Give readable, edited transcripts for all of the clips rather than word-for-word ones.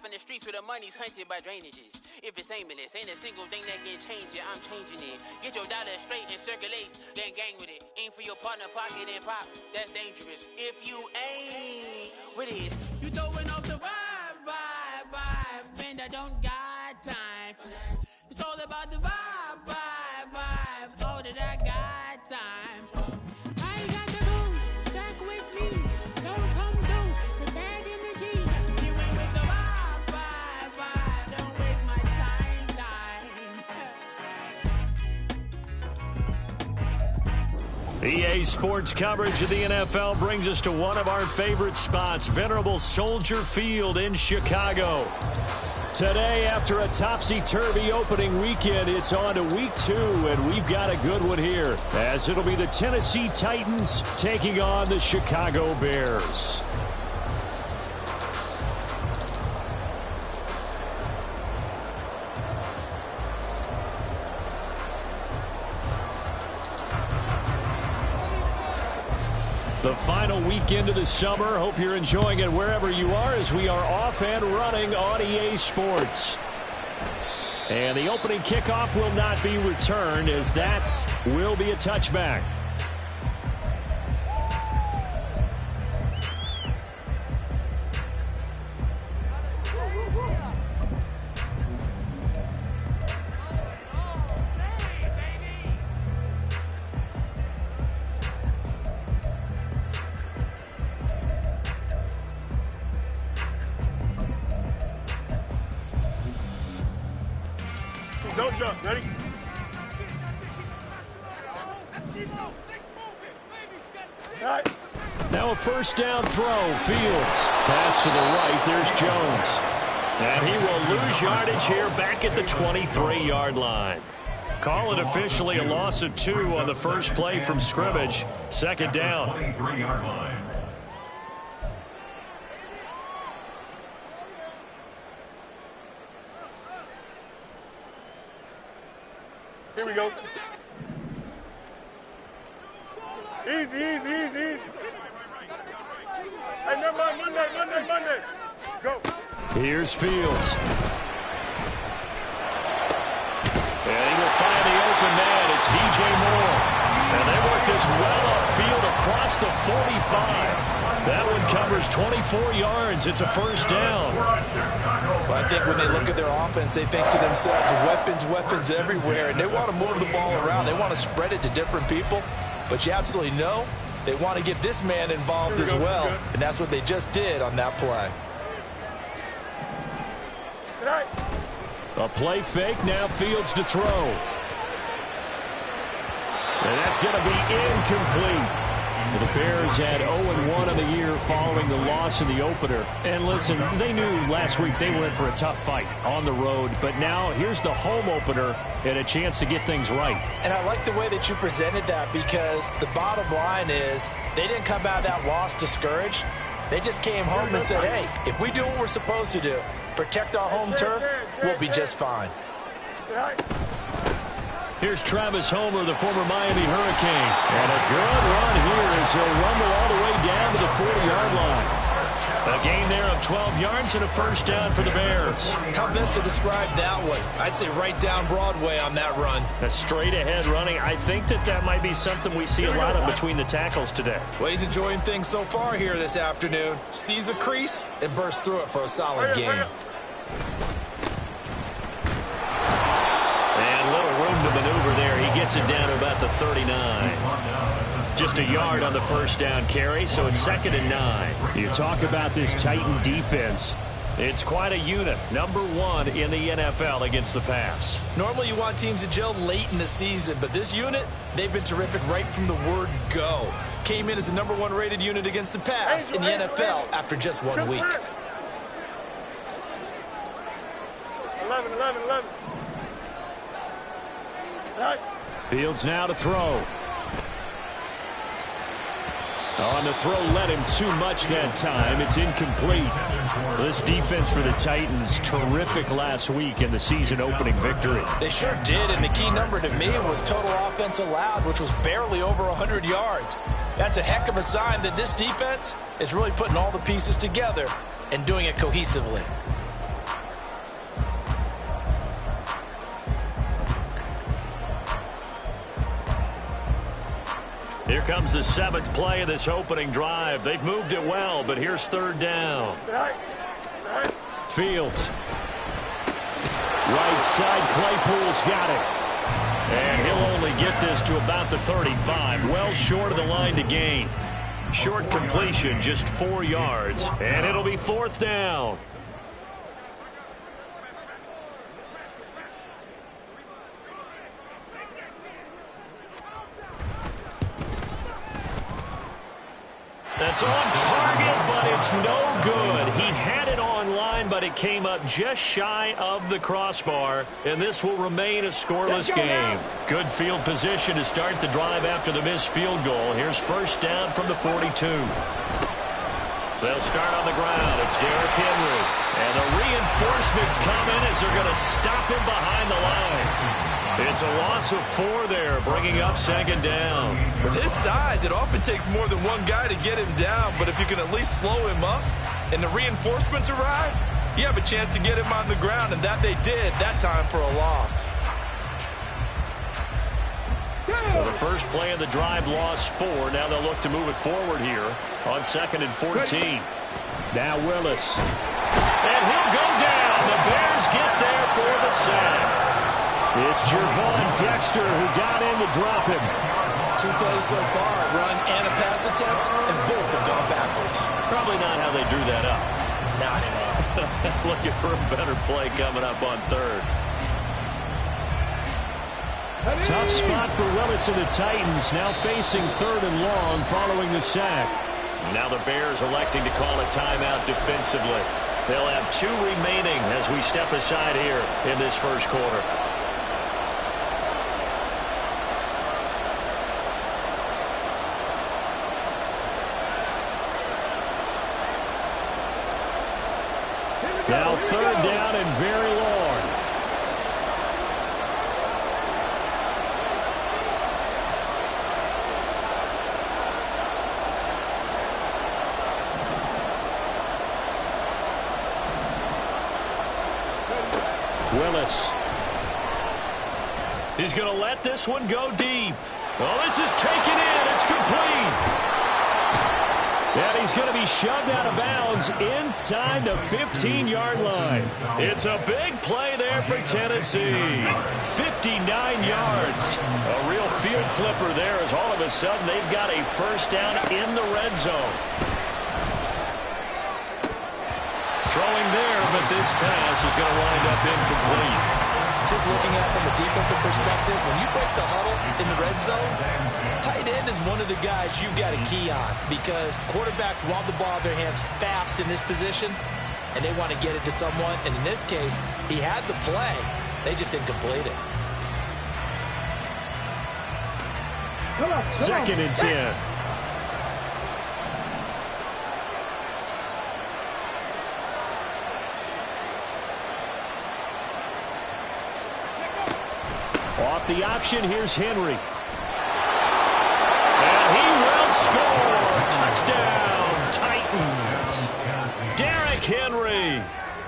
in the streets where the money's hunted by drainages. If it's aimless, ain't a single thing that can change it, I'm changing it. Get your dollar straight and circulate, then gang with it. Aim for your partner, pocket and pop, that's dangerous. If you ain't with it, you throwing off the vibe, and I don't got time for that. It's all about the vibe, all that I got time for. I ain't got the booze, stuck with me. Don't come through the bad energy. You ain't with the vibe, don't waste my time. EA Sports coverage of the NFL brings us to one of our favorite spots, venerable Soldier Field in Chicago. Today, after a topsy-turvy opening weekend, it's on to week 2, and we've got a good one here, as it'll be the Tennessee Titans taking on the Chicago Bears. The final weekend of the summer. Hope you're enjoying it wherever you are, as we are off and running on EA Sports. And the opening kickoff will not be returned, as that will be a touchback. Don't jump. Ready? Now a first down throw. Fields. Pass to the right. There's Jones. And he will lose yardage here back at the 23-yard line. Call it officially a loss of 2 on the first play from scrimmage. Second down. 23-yard line. Here we go. Easy, easy, easy, easy. Hey, never mind. Monday. Go. Here's Fields. And he will find the open man. It's DJ Moore. And they work this well upfield across the 45. That one covers 24 yards. It's a first down. Well, I think when they look at their offense, they think to themselves, weapons everywhere, and they want to move the ball around. They want to spread it to different people, but you absolutely know they want to get this man involved as well, and that's what they just did on that play. A play fake, now Fields to throw. And that's going to be incomplete. The Bears had 0-1 on the year following the loss in the opener. And listen, they knew last week they were in for a tough fight on the road. But now here's the home opener and a chance to get things right. And I like the way that you presented that, because the bottom line is they didn't come out of that loss discouraged. They just came home and said, hey, if we do what we're supposed to do, protect our home turf, we'll be just fine. Here's Travis Homer, the former Miami Hurricane. And a good run here as he'll rumble all the way down to the 40-yard line. A gain there of 12 yards and a first down for the Bears. How best to describe that one? I'd say right down Broadway on that run. A straight-ahead running. I think that might be something we see a lot of between the tackles today. Well, he's enjoying things so far here this afternoon. Sees a crease and bursts through it for a solid game. To maneuver there. He gets it down to about the 39. Just a yard on the first down carry, so it's 2nd and 9. You talk about this Titan defense. It's quite a unit. Number 1 in the NFL against the pass. Normally you want teams to gel late in the season, but this unit, they've been terrific right from the word go. Came in as the number 1 rated unit against the pass in the NFL after just 1 week. 11. Fields now to throw. On the throw, led him too much that time. It's incomplete. This defense for the Titans, terrific last week in the season opening victory. They sure did, and the key number to me was total offense allowed, which was barely over 100 yards. That's a heck of a sign that this defense is really putting all the pieces together and doing it cohesively. Here comes the 7th play of this opening drive. They've moved it well, but here's 3rd down. Fields. Right side, Claypool's got it. And he'll only get this to about the 35. Well short of the line to gain. Short completion, just 4 yards. And it'll be 4th down. That's on target, but it's no good. He had it on line, but it came up just shy of the crossbar, and this will remain a scoreless game. Good field position to start the drive after the missed field goal. Here's 1st down from the 42. They'll start on the ground. It's Derrick Henry. And the reinforcements come in as they're going to stop him behind the line. It's a loss of 4 there, bringing up 2nd down. With his size, it often takes more than one guy to get him down, but if you can at least slow him up and the reinforcements arrive, you have a chance to get him on the ground, and that they did that time for a loss. Well, the first play of the drive lost 4. Now they'll look to move it forward here on 2nd and 14. Now Willis. And he'll go down. The Bears get there for the sack. It's Gervon Dexter who got in to drop him. 2 plays so far, a run and a pass attempt, and both have gone backwards. Probably not how they drew that up. Not at all. Looking for a better play coming up on 3rd. Tough spot for Willis and the Titans, now facing 3rd and long following the sack. Now the Bears electing to call a timeout defensively. They'll have 2 remaining as we step aside here in this first quarter. Now 3rd down and very long. Willis. He's going to let this one go deep. Well, this is taken in. It's complete. And he's going to be shoved out of bounds inside the 15-yard line. It's a big play there for Tennessee. 59 yards. A real field flipper there as all of a sudden they've got a 1st down in the red zone. Throwing there, but this pass is going to wind up incomplete. Just looking at it from a defensive perspective, when you break the huddle in the red zone, tight end is one of the guys you've got to key on because quarterbacks want the ball in their hands fast in this position, and they want to get it to someone. And in this case, he had the play. They just didn't complete it. 2nd and 10. Off the option, here's Henry. And he will score. Touchdown, Titans. Derrick Henry,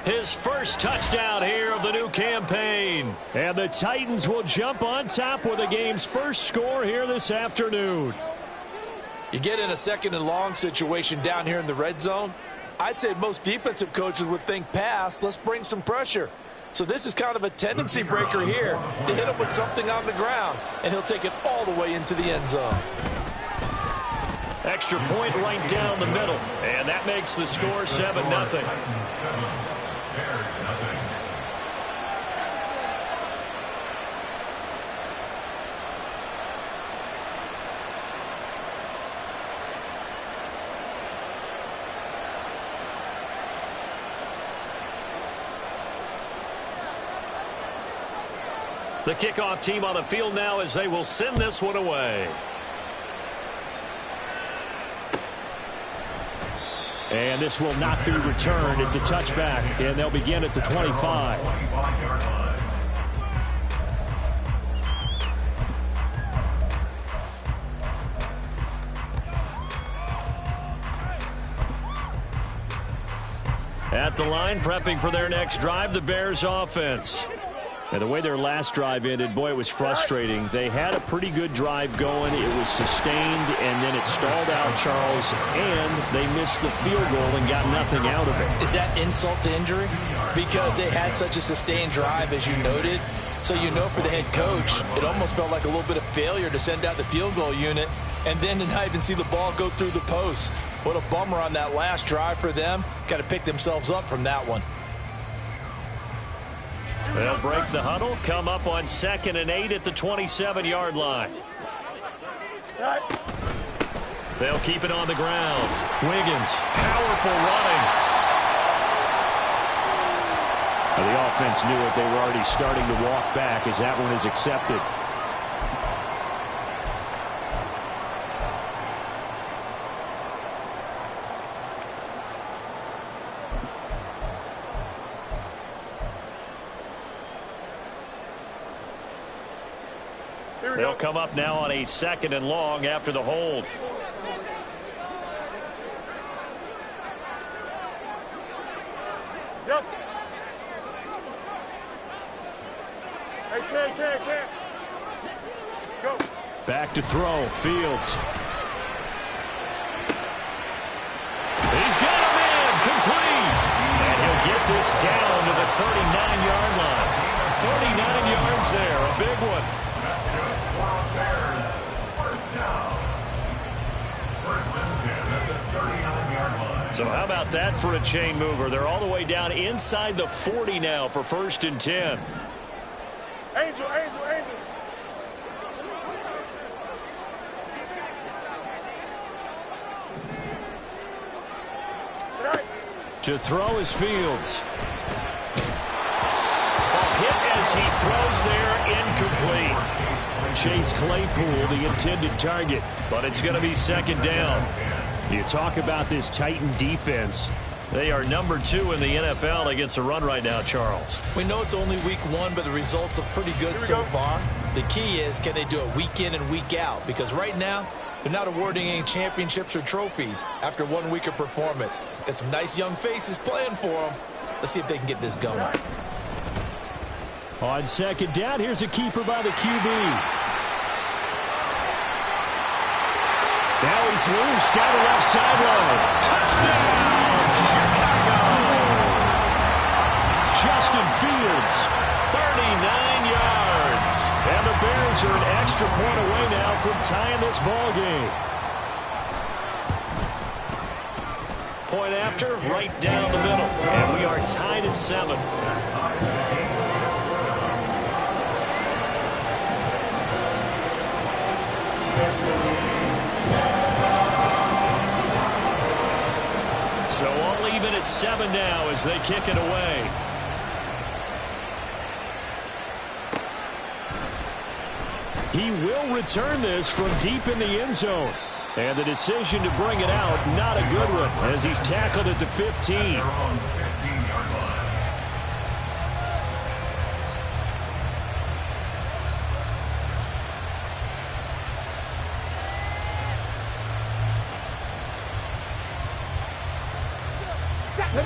his 1st touchdown here of the new campaign. And the Titans will jump on top with the game's 1st score here this afternoon. You get in a 2nd and long situation down here in the red zone, I'd say most defensive coaches would think pass, let's bring some pressure. So this is kind of a tendency breaker here to hit him with something on the ground, and he'll take it all the way into the end zone. Extra point right down the middle, and that makes the score 7-0. The kickoff team on the field now as they will send this one away. And this will not be returned. It's a touchback, and they'll begin at the 25. At the line, prepping for their next drive, the Bears offense. And the way their last drive ended, boy, it was frustrating. They had a pretty good drive going. It was sustained, and then it stalled out, Charles, and they missed the field goal and got nothing out of it. Is that insult to injury? Because they had such a sustained drive, as you noted. So you know for the head coach, it almost felt like a little bit of failure to send out the field goal unit and then to not even see the ball go through the post. What a bummer on that last drive for them. Got to pick themselves up from that one. They'll break the huddle, come up on 2nd and 8 at the 27-yard line. They'll keep it on the ground. Wiggins, powerful running. The offense knew it. They were already starting to walk back as that one is accepted. They'll come up now on a 2nd and long after the hold. Yes. Hey, can. Go. Back to throw. Fields. He's got him in. Complete. And he'll get this down to the 39-yard line. 39 yards there. A big one. So how about that for a chain mover? They're all the way down inside the 40 now for 1st and 10. Angel. To throw is Fields. A hit as he throws there, incomplete. Chase Claypool, the intended target, but it's going to be 2nd down. You talk about this Titan defense. They are number 2 in the NFL against the run right now, Charles. We know it's only week 1, but the results look pretty good so far. The key is, can they do it week in and week out? Because right now, they're not awarding any championships or trophies after 1 week of performance. Got some nice young faces playing for them. Let's see if they can get this going. On 2nd down, here's a keeper by the QB. Now he's loose down the left sideline. Touchdown, Chicago! Justin Fields, 39 yards. And the Bears are an extra point away now from tying this ball game. Point after, right down the middle. And we are tied at 7. So all even at 7 now as they kick it away. He will return this from deep in the end zone. And the decision to bring it out, not a good one, as he's tackled at the 15.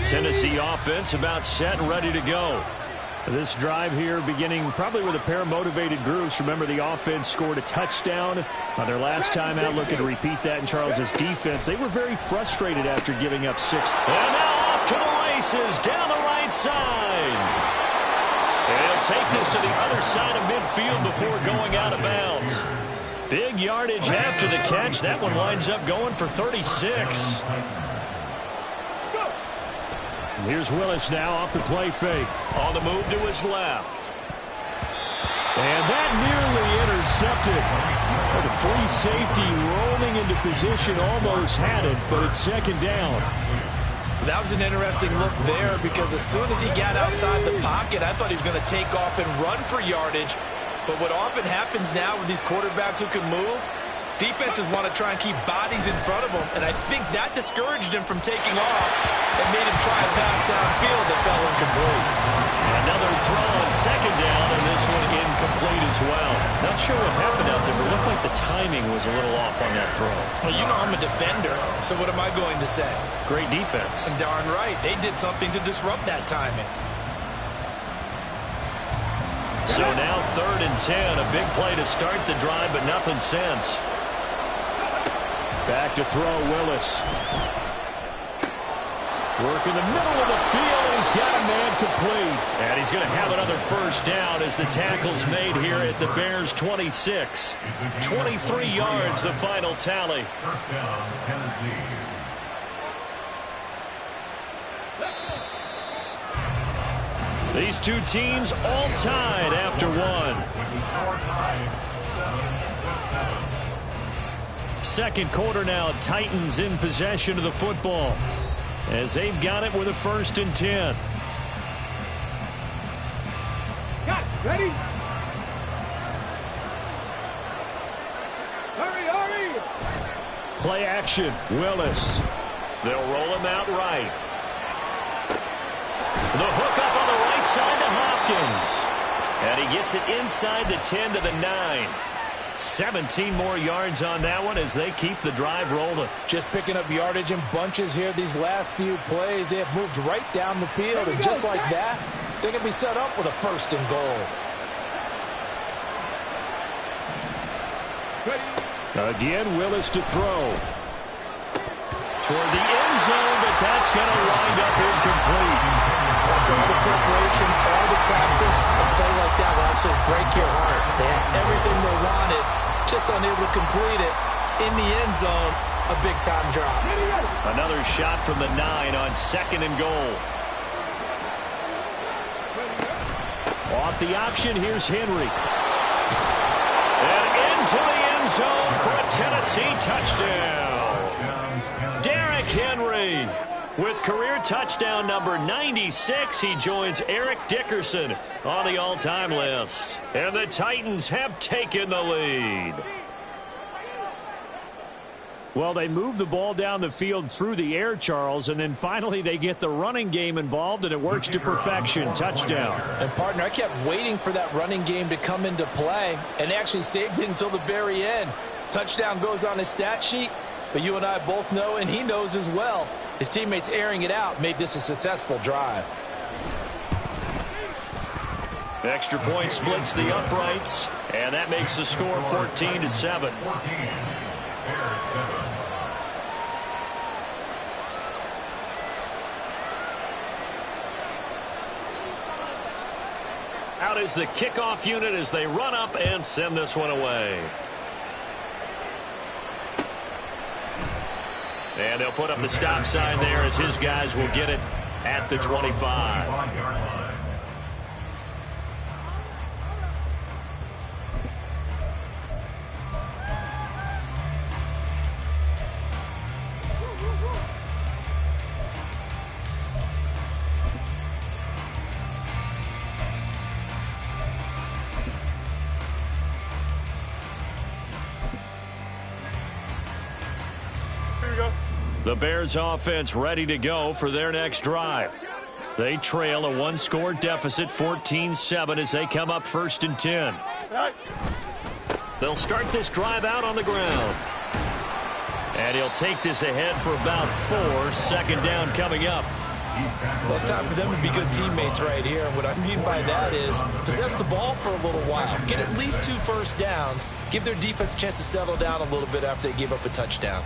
Tennessee offense about set and ready to go. This drive here beginning probably with a pair of motivated groups. Remember, the offense scored a touchdown on their last time out. Looking to repeat that in Charles's defense. They were very frustrated after giving up 6. And now off to the races down the right side. And he'll take this to the other side of midfield before going out of bounds. Big yardage after the catch. That one winds up going for 36. Here's Willis now off the play fake. On the move to his left. And that nearly intercepted. The free safety rolling into position, almost had it, but it's 2nd down. That was an interesting look there because as soon as he got outside the pocket, I thought he was going to take off and run for yardage. But what often happens now with these quarterbacks who can move, defenses want to try and keep bodies in front of them, and I think that discouraged him from taking off and made him try a pass downfield that fell incomplete. Another throw on 2nd down, and this one incomplete as well. Not sure what happened out there, but it looked like the timing was a little off on that throw. Well, you know I'm a defender, so what am I going to say? Great defense. And darn right, they did something to disrupt that timing. So now 3rd and 10. A big play to start the drive, but nothing since. Back to throw, Willis. Work in the middle of the field, and he's got a man complete. And he's going to have another first down as the tackle's made here at the Bears' 26. 23 yards, the final tally. First down, Tennessee. These two teams all tied after one. With the score tied 7-7. Second quarter now, Titans in possession of the football as they've got it with a 1st and 10. Got it. Ready? Hurry! Play action, Willis. They'll roll him out right. The hook up on the right side to Hopkins. And he gets it inside the 10 to the 9. 17 more yards on that one as they keep the drive rolling. Just picking up yardage in bunches here these last few plays. They have moved right down the field, and just like that, they can be set up with a 1st and goal. Again, Willis to throw. Toward the end zone, but that's going to wind up incomplete. After all the preparation, all the practice, a play like that will absolutely break your heart. They had everything they wanted, just unable to complete it. In the end zone, a big-time drop. Another shot from the 9 on 2nd and goal. Off the option, here's Henry. And into the end zone for a Tennessee touchdown. Derrick Henry with career touchdown number 96. He joins Eric Dickerson on the all-time list. And the Titans have taken the lead. Well, they move the ball down the field through the air, Charles, and then finally they get the running game involved, and it works to perfection. Touchdown. And, partner, I kept waiting for that running game to come into play, and actually saved it until the very end. Touchdown goes on his stat sheet, but you and I both know, and he knows as well, his teammates airing it out made this a successful drive. Extra point splits the uprights, and that makes the score 14-7. Out is the kickoff unit as they run up and send this one away. And they'll put up the stop sign there as his guys will get it at the 25. The Bears offense ready to go for their next drive. They trail a one-score deficit, 14-7, as they come up 1st and 10. They'll start this drive out on the ground. And he'll take this ahead for about 4. 2nd down coming up. Well, it's time for them to be good teammates right here. And what I mean by that is possess the ball for a little while. Get at least 2 first downs. Give their defense a chance to settle down a little bit after they give up a touchdown.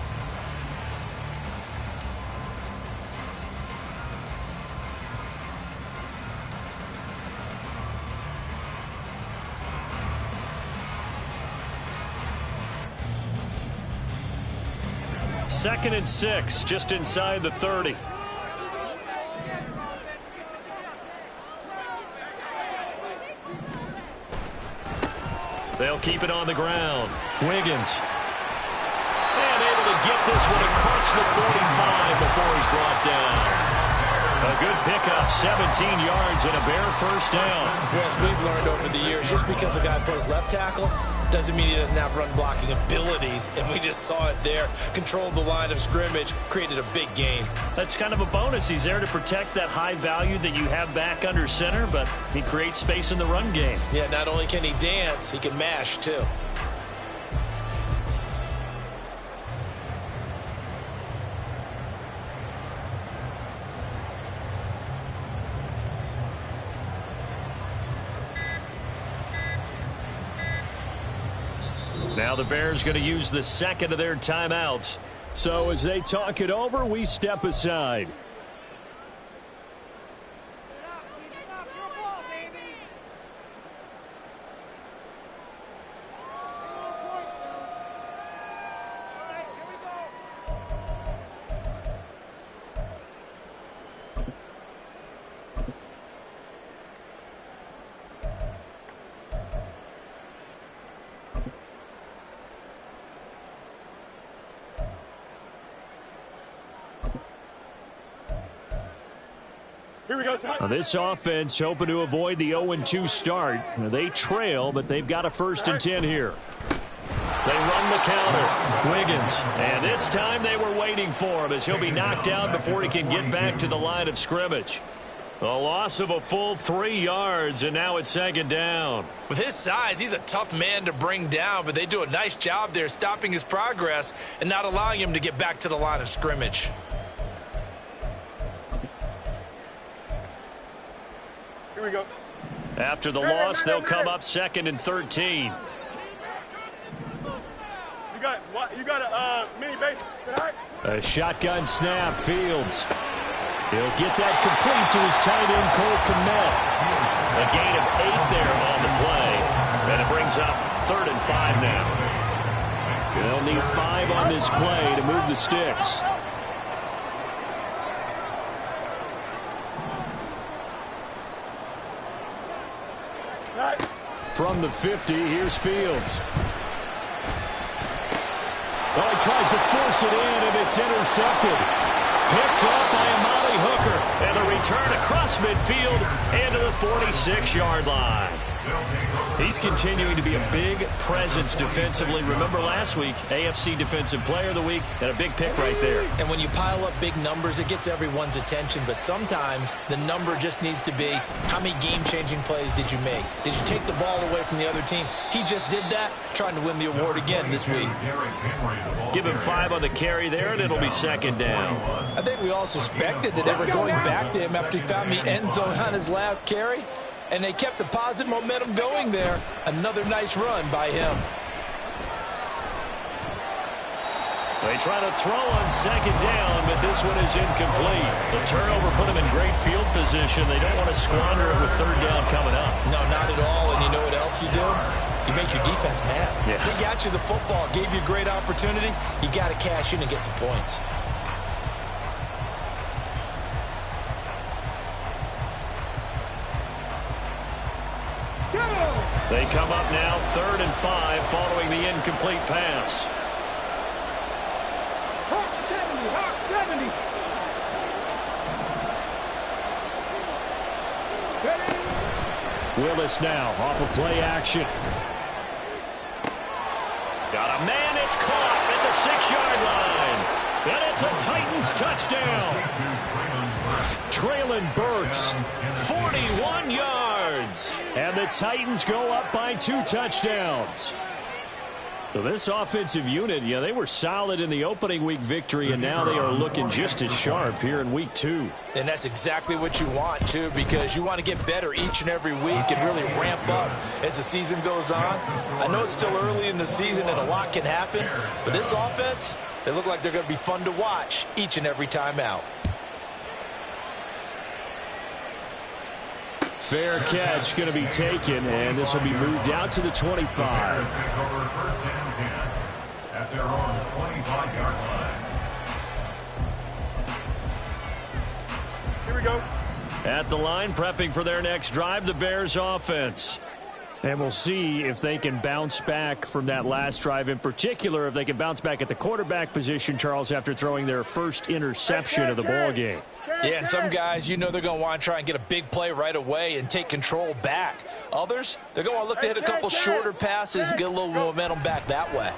Second and 6, just inside the 30. They'll keep it on the ground. Wiggins. And able to get this one across the 45 before he's brought down. A good pickup, 17 yards and a Bear first down. Wes, we've learned over the years, just because a guy plays left tackle doesn't mean he doesn't have run blocking abilities, and we just saw it there. Controlled the line of scrimmage, created a big game. That's kind of a bonus. He's there to protect that high value that you have back under center, but he creates space in the run game. Yeah, not only can he dance, he can mash too. Now the Bears going to use the second of their timeouts. So as they talk it over, we step aside. Now this offense hoping to avoid the 0-2 start. Now they trail, but they've got a 1st and 10 here. They run the counter. Wiggins. And this time they were waiting for him as he'll be knocked out before he can get back to the line of scrimmage. A loss of a full 3 yards, and now it's 2nd down. With his size, he's a tough man to bring down, but they do a nice job there stopping his progress and not allowing him to get back to the line of scrimmage. Here we go. After the loss, they'll come up 2nd and 13. You got a mini base. Is that all right? A shotgun snap, Fields. He'll get that complete to his tight end, Cole Kmet. A gain of 8 there on the play. And it brings up 3rd and 5 now. They'll need 5 on this play to move the sticks. From the 50, here's Fields. Oh, he tries to force it in, and it's intercepted. Picked up by Amari Hooker. And a return across midfield into the 46-yard line. He's continuing to be a big presence defensively. Remember last week, AFC Defensive Player of the Week, and a big pick right there. And when you pile up big numbers, it gets everyone's attention. But sometimes the number just needs to be, how many game-changing plays did you make? Did you take the ball away from the other team? He just did that, trying to win the award again this week. Give him 5 on the carry there, and it'll be 2nd down. I think we all suspected that they were going back to him after he found the end zone on his last carry. And they kept the positive momentum going there. Another nice run by him. They try to throw on 2nd down, but this one is incomplete. The turnover put them in great field position. They don't want to squander it with 3rd down coming up. No, not at all. And you know what else you do? You make your defense mad. Yeah. They got you the football, gave you a great opportunity. You got to cash in and get some points. They come up now 3rd and 5 following the incomplete pass. Hawk 70. Willis now off of play action. Got a man, it's caught at the 6-yard line. And it's a Titans touchdown. Traylon Burks, 41 yards. And the Titans go up by 2 touchdowns. So this offensive unit, yeah, they were solid in the opening week victory, and now they are looking just as sharp here in week 2. And that's exactly what you want, too, because you want to get better each and every week and really ramp up as the season goes on. I know it's still early in the season and a lot can happen, but this offense, they look like they're going to be fun to watch each and every time out. Fair catch going to be taken, and this will be moved out to the 25. At their own 25-yard line. Here we go. At the line, prepping for their next drive, the Bears offense. And we'll see if they can bounce back from that last drive, in particular, if they can bounce back at the quarterback position, Charles, after throwing their first interception of the ballgame. Yeah, and some guys, you know they're going to want to try and get a big play right away and take control back. Others, they're going to look to hit a couple shorter passes and get a little momentum back that way.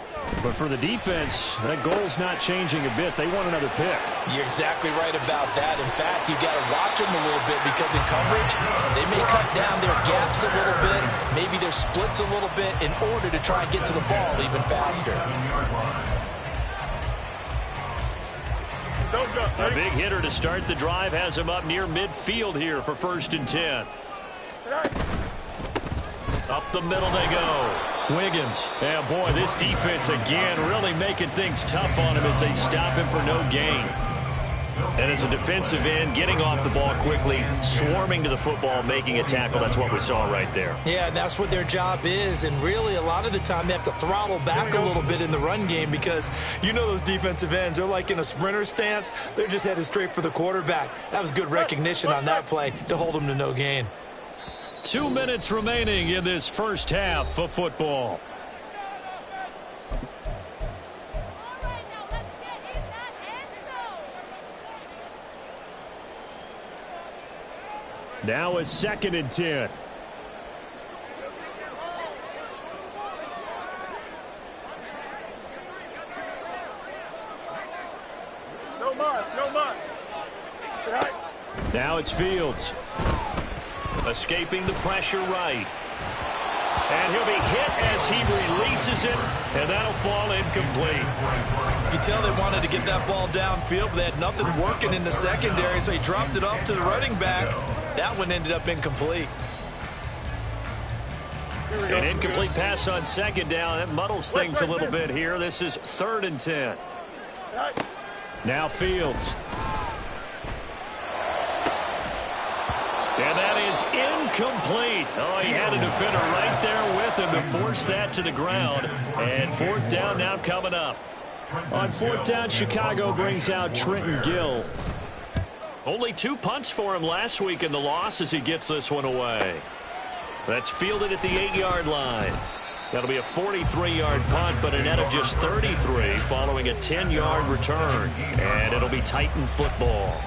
But for the defense, that goal's not changing a bit. They want another pick. You're exactly right about that. In fact, you've got to watch them a little bit because in coverage, they may cut down their gaps a little bit, maybe their splits a little bit in order to try and get to the ball even faster. A big hitter to start the drive has him up near midfield here for 1st and 10. Up the middle they go. Wiggins. Yeah, boy, this defense again really making things tough on him as they stop him for no gain. And as a defensive end, getting off the ball quickly, swarming to the football, making a tackle. That's what we saw right there. Yeah, and that's what their job is. And really, a lot of the time, they have to throttle back a little bit in the run game because you know those defensive ends, they're like in a sprinter stance. They're just headed straight for the quarterback. That was good recognition on that play to hold them to no gain. 2 minutes remaining in this first half of football. Now a 2nd and 10. No muss, no muss. Right. Now it's Fields. Escaping the pressure right. And he'll be hit as he releases it, and that'll fall incomplete. You can tell they wanted to get that ball downfield, but they had nothing working in the secondary, so he dropped it off to the running back. That one ended up incomplete. An incomplete pass on 2nd down. That muddles things a little bit here. This is 3rd and 10. Now Fields. And that is incomplete. Oh, he had a defender right there with him to force that to the ground. And 4th down now coming up. On 4th down, Chicago brings out Trenton Gill. Only 2 punts for him last week in the loss as he gets this one away. That's fielded at the 8-yard line. That'll be a 43-yard punt, but a net of just 33 following a 10-yard return. And it'll be Titan football.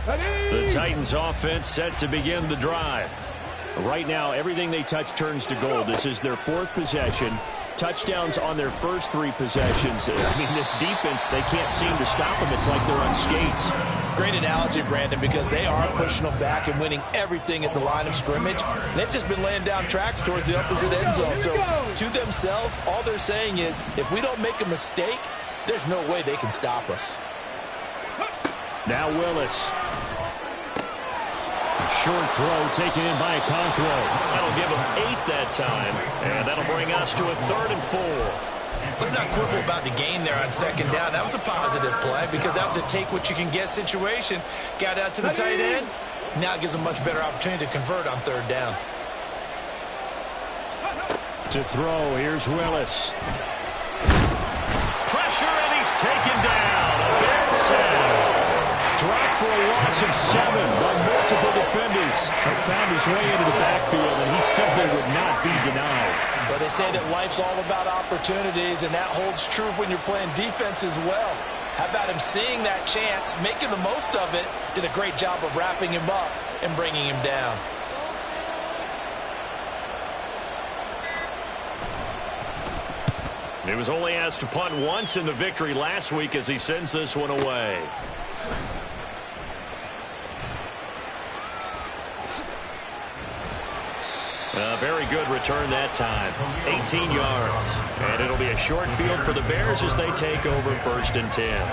The Titans offense set to begin the drive. Right now, everything they touch turns to gold. This is their 4th possession. Touchdowns on their first 3 possessions. I mean, this defense, they can't seem to stop them. It's like they're on skates. Great analogy, Brandon, because they are pushing them back and winning everything at the line of scrimmage. And they've just been laying down tracks towards the opposite end zone. So to themselves, all they're saying is, if we don't make a mistake, there's no way they can stop us. Now Willis. Short throw taken in by Okonkwo. That'll give him 8 that time. And that'll bring us to a 3rd and 4. Let's not quibble about the gain there on 2nd down. That was a positive play because that was a take-what-you-can-get situation. Got out to the tight end. Now it gives them a much better opportunity to convert on 3rd down. To throw, here's Willis. Pressure, and he's taken down. A bad sack. Dropped for a loss of 7 by multiple defenders. He found his way into the backfield, and he simply would not be denied. But they say that life's all about opportunities, and that holds true when you're playing defense as well. How about him seeing that chance, making the most of it, did a great job of wrapping him up and bringing him down. He was only asked to punt once in the victory last week as he sends this one away. A very good return that time. 18 yards. And it'll be a short field for the Bears as they take over 1st and 10.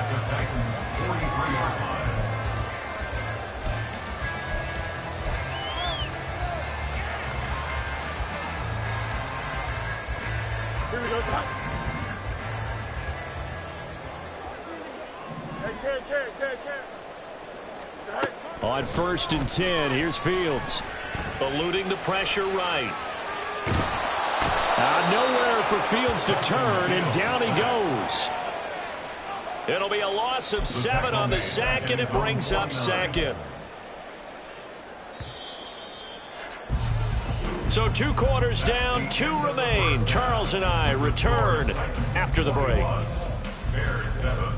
Here we go, son. On 1st and 10, here's Fields. Eluding the pressure right. Nowhere for Fields to turn, and down he goes. It'll be a loss of 7 on the sack, and it brings up 2nd. So 2 quarters down, 2 remain. Charles and I return after the break. Bears 7.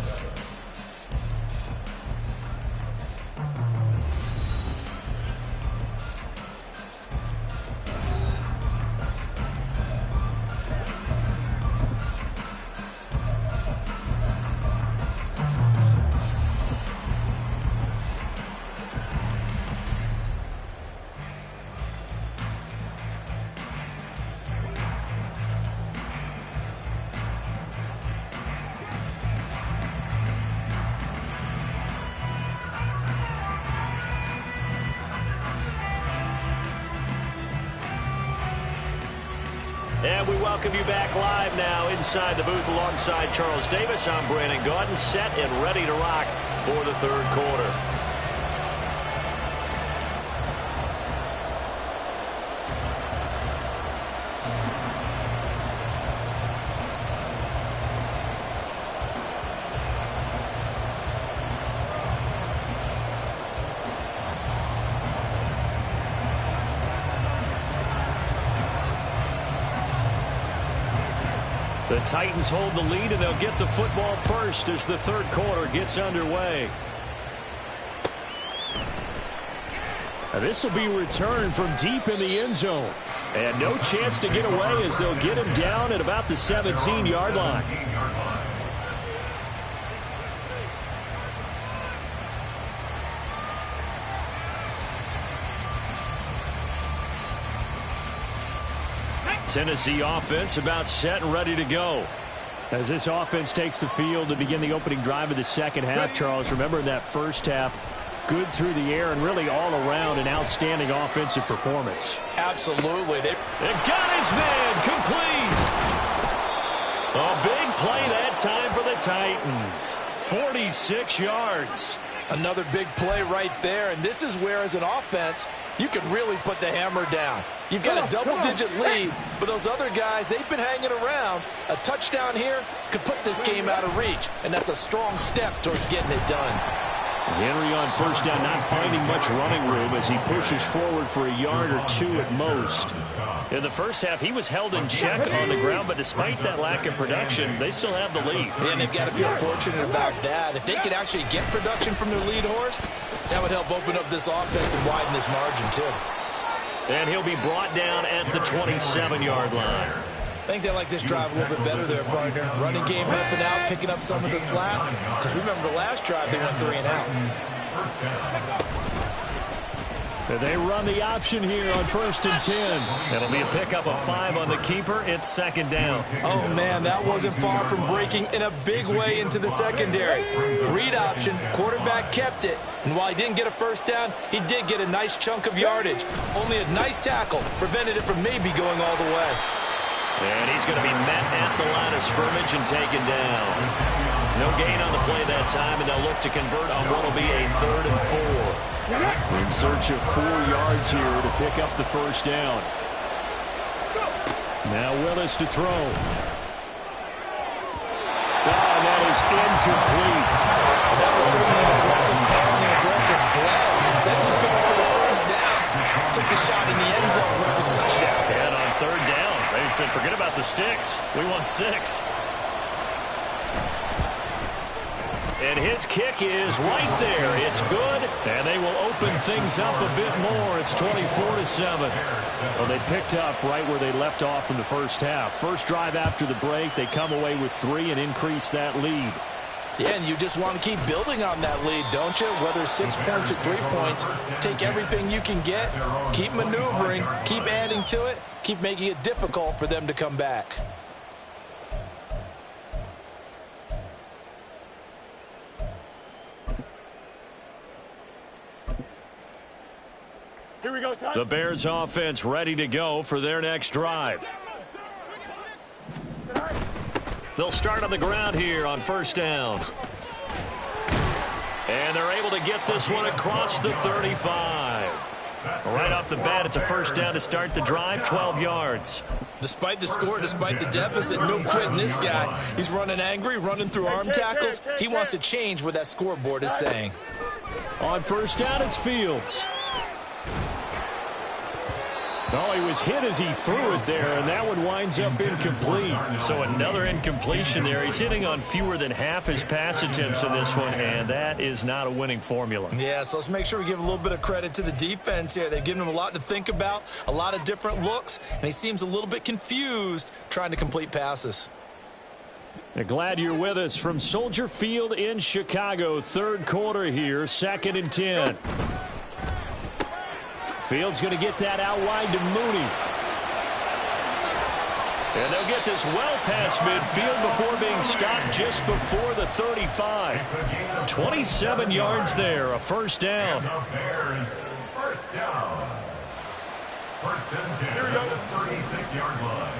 And we welcome you back live now inside the booth alongside Charles Davis. I'm Brandon Gaudin, set and ready to rock for the third quarter. The Titans hold the lead, and they'll get the football first as the third quarter gets underway. This will be returned from deep in the end zone. And no chance to get away as they'll get him down at about the 17-yard line. Tennessee offense about set and ready to go. As this offense takes the field to begin the opening drive of the second half, Charles, remember in that first half, good through the air and really all around an outstanding offensive performance. Absolutely. They got his man complete. A big play that time for the Titans. 46 yards. Another big play right there, and this is where, as an offense, you can really put the hammer down. You've got a double-digit lead, but those other guys, they've been hanging around. A touchdown here could put this game out of reach, and that's a strong step towards getting it done. Henry on first down, not finding much running room as he pushes forward for a yard or two at most. In the first half, he was held in check on the ground, but despite that lack of production, they still have the lead. And they've got to feel fortunate about that. If they could actually get production from their lead horse, that would help open up this offense and widen this margin, too. And he'll be brought down at the 27-yard line. I think they like this drive a little bit better there, partner. Running game helping out, picking up some of the slack. Because remember the last drive, they went 3 and out. They run the option here on 1st and 10. It'll be a pickup of 5 on the keeper. It's second down. Oh, man, that wasn't far from breaking in a big way into the secondary. Read option, quarterback kept it. And while he didn't get a first down, he did get a nice chunk of yardage. Only a nice tackle prevented it from maybe going all the way. And he's going to be met at the line of scrimmage and taken down. No gain on the play that time, and they'll look to convert on what will be a 3rd and 4. In search of 4 yards here to pick up the first down. Now Willis to throw. And that is incomplete. That was certainly an aggressive call and an aggressive play. Instead of just going for the first down, took the shot in the end zone, went for the touchdown. And on 3rd down, they said, forget about the sticks. We want 6. And his kick is right there. It's good, and they will open things up a bit more. It's 24-7. Well, they picked up right where they left off in the first half. First drive after the break, they come away with 3 and increase that lead. Yeah, and you just want to keep building on that lead, don't you? Whether 6 points or 3 points, take everything you can get, keep maneuvering, keep adding to it, keep making it difficult for them to come back. Here we go, son. The Bears offense ready to go for their next drive. They'll start on the ground here on 1st down. And they're able to get this one across the 35. Right off the bat, it's a first down to start the drive, 12 yards. Despite the score, despite the deficit, no quitting this guy. He's running angry, running through arm tackles. He wants to change what that scoreboard is saying. On 1st down, it's Fields. Oh, he was hit as he threw it there, and that one winds up incomplete. So another incompletion there. He's hitting on fewer than half his pass attempts in this one, and that is not a winning formula. Yeah, so let's make sure we give a little bit of credit to the defense here. They've given him a lot to think about, a lot of different looks, and he seems a little bit confused trying to complete passes. Glad you're with us from Soldier Field in Chicago. Third quarter here, 2nd and 10. Fields going to get that out wide to Mooney. And they'll get this well past midfield before being stopped just before the 35. 27 yards there, a first down. First down. 1st and 10 at the 36-yard line.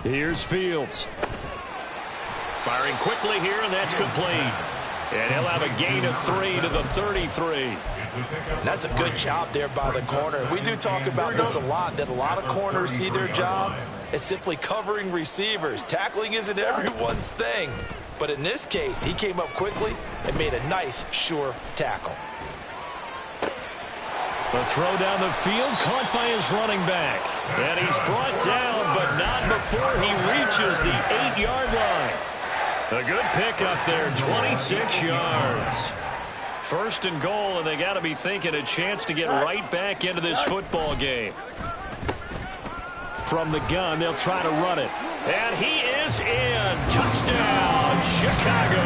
Here's Fields. Firing quickly here, and that's complete. And he'll have a gain of 3 to the 33. That's a good job there by the corner. We do talk about this a lot, that a lot of corners see their job as simply covering receivers. Tackling isn't everyone's thing. But in this case, he came up quickly and made a nice, sure tackle. The throw down the field, caught by his running back. And he's brought down, but not before he reaches the 8-yard line. A good pickup there, 26 yards. First and goal, and they got to be thinking a chance to get right back into this football game. From the gun, they'll try to run it. And he is in. Touchdown, Chicago.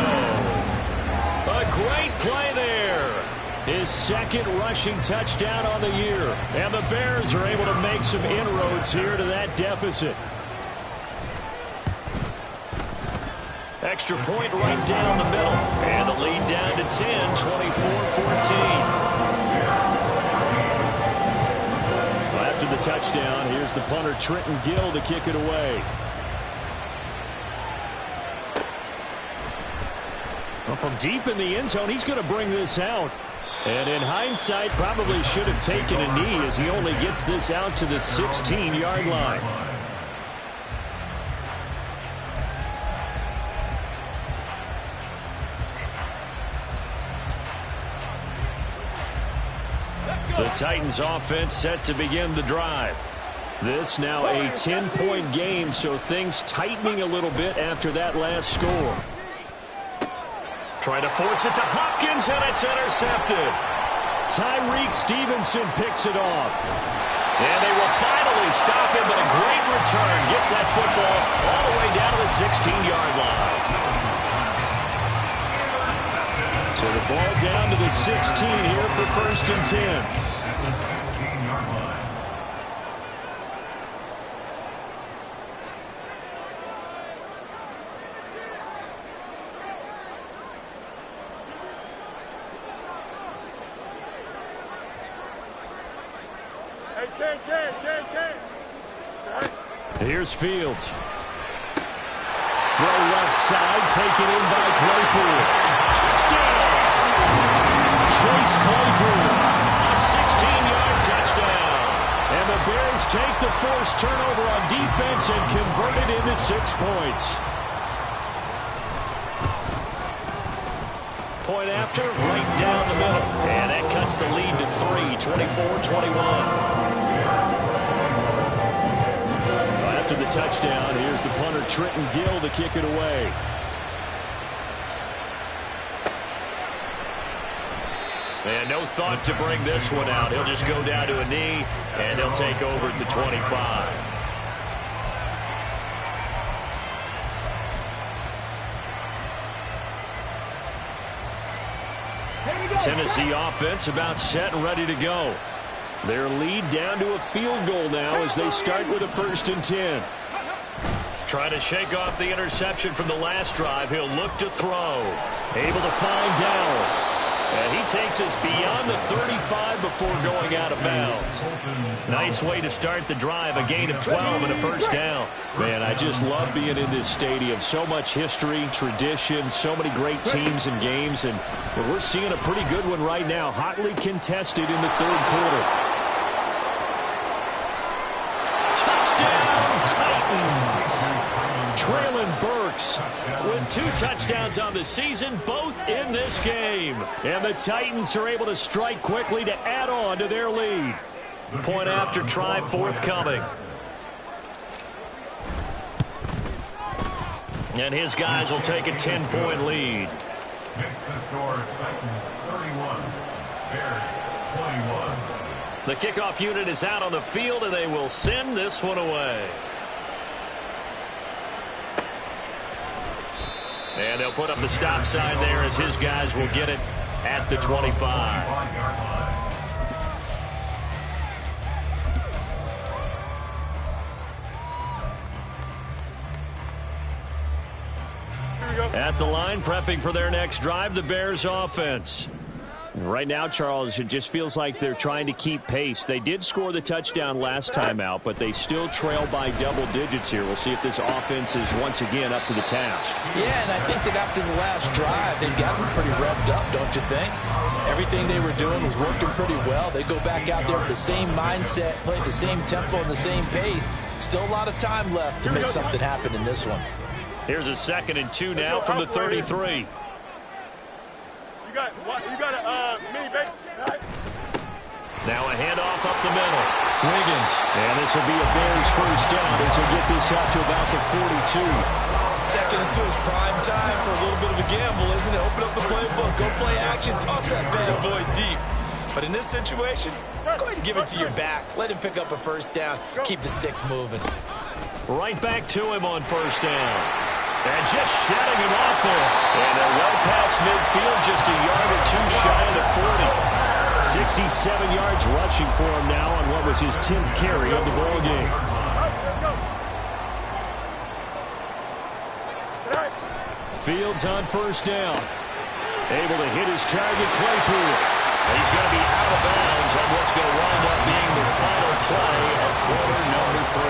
A great play there. His second rushing touchdown on the year. And the Bears are able to make some inroads here to that deficit. Extra point right down the middle. And the lead down to 10, 24-14. After the touchdown, here's the punter Trenton Gill to kick it away. Well, from deep in the end zone, he's going to bring this out. And in hindsight, probably should have taken a knee as he only gets this out to the 16-yard line. The Titans offense set to begin the drive. This now a 10-point game, so things tightening a little bit after that last score. Trying to force it to Hopkins, and it's intercepted. Tyreek Stevenson picks it off. And they will finally stop him, but a great return gets that football all the way down to the 16-yard line. So the ball down to the 16 here for 1st and 10. Here's Fields. Throw left side, taken in by Claypool. Touchdown! Chase Claypool. A 16-yard touchdown. And the Bears take the forced turnover on defense and convert it into 6 points. Point after, right down the middle. And that cuts the lead to 3, 24-21. After the touchdown, here's the punter Trenton Gill to kick it away. And no thought to bring this one out. He'll just go down to a knee, and he'll take over at the 25. Tennessee offense about set and ready to go. Their lead down to a field goal now as they start with a 1st and 10. Trying to shake off the interception from the last drive. He'll look to throw. Able to find Dowell. And he takes us beyond the 35 before going out of bounds. Nice way to start the drive. A gain of 12 and a 1st down. Man, I just love being in this stadium. So much history, tradition, so many great teams and games. And we're seeing a pretty good one right now. Hotly contested in the 3rd quarter. Touchdown, Titans! Traylon Burks with 2 touchdowns on the season, both in this game. And the Titans are able to strike quickly to add on to their lead. Point after try forthcoming. And his guys will take a 10-point lead. Makes the score Titans 31, Bears 21. The kickoff unit is out on the field, and they will send this one away. And they'll put up the stop sign there as his guys will get it at the 25. At the line, prepping for their next drive, the Bears offense. Right now, Charles, it just feels like they're trying to keep pace. They did score the touchdown last time out, but they still trail by double digits here. We'll see if this offense is once again up to the task. Yeah, and I think that after the last drive, they've gotten pretty revved up, don't you think? Everything they were doing was working pretty well. They go back out there with the same mindset, play the same tempo and the same pace. Still a lot of time left to make something happen in this one. Here's a 2nd and 2 now from the 33. You got a mini base. Now a handoff up the middle. Wiggins. And this will be a Bears first down as they get this out to about the 42. 2nd and 2 is prime time for a little bit of a gamble, isn't it? Open up the playbook, go play action, toss that bad boy deep. But in this situation, go ahead and give it to your back. Let him pick up a first down. Keep the sticks moving. Right back to him on first down. And just shutting him off there. And they're well past midfield, just a yard or two shy of the 40. 67 yards rushing for him now on what was his 10th carry of the ball game. Fields on first down. Able to hit his target, Claypool. He's going to be out of bounds on what's going to wind up being the final play of quarter number 3.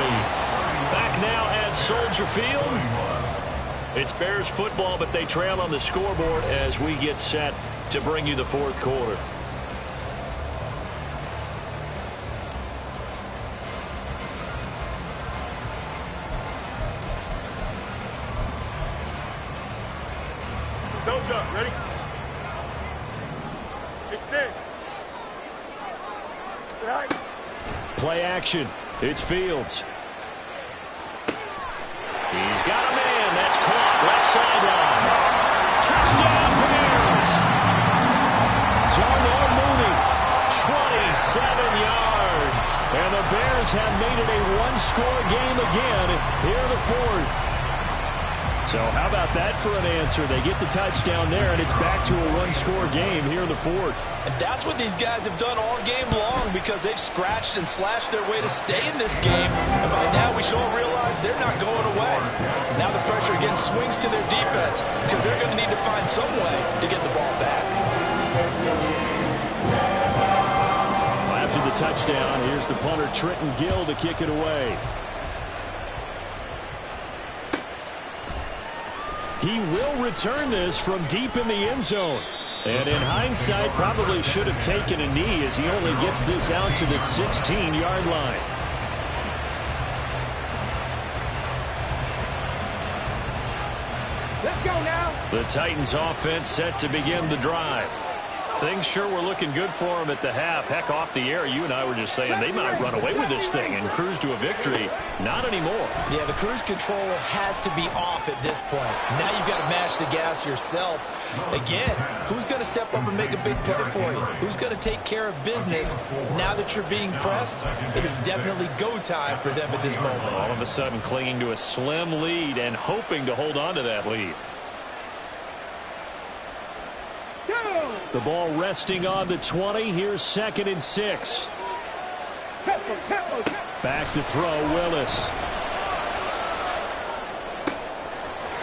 Back now at Soldier Field. It's Bears football, but they trail on the scoreboard as we get set to bring you the 4th quarter. Don't jump. Ready? Extend. Right. Play action. It's Fields. He's got a man. That's caught. Left sideline. Touchdown, Bears. Darnell Mooney, 27 yards. And the Bears have made it a one-score game again here in the 4th. So how about that for an answer? They get the touchdown there, and it's back to a one-score game here in the 4th. And that's what these guys have done all game long because they've scratched and slashed their way to stay in this game. And by now, we should all realize they're not going away. Now the pressure again swings to their defense because they're going to need to find some way to get the ball back. After the touchdown, here's the punter, Trenton Gill, to kick it away. He will return this from deep in the end zone. And in hindsight, probably should have taken a knee as he only gets this out to the 16-yard line. Let's go now. The Titans offense set to begin the drive. Things sure were looking good for them at the half. Heck, off the air, you and I were just saying they might run away with this thing and cruise to a victory. Not anymore. Yeah, the cruise control has to be off at this point. Now you've got to mash the gas yourself. Again, who's going to step up and make a big play for you? Who's going to take care of business now that you're being pressed? It is definitely go time for them at this moment. All of a sudden clinging to a slim lead and hoping to hold on to that lead. The ball resting on the 20. Here's 2nd and 6. Back to throw, Willis.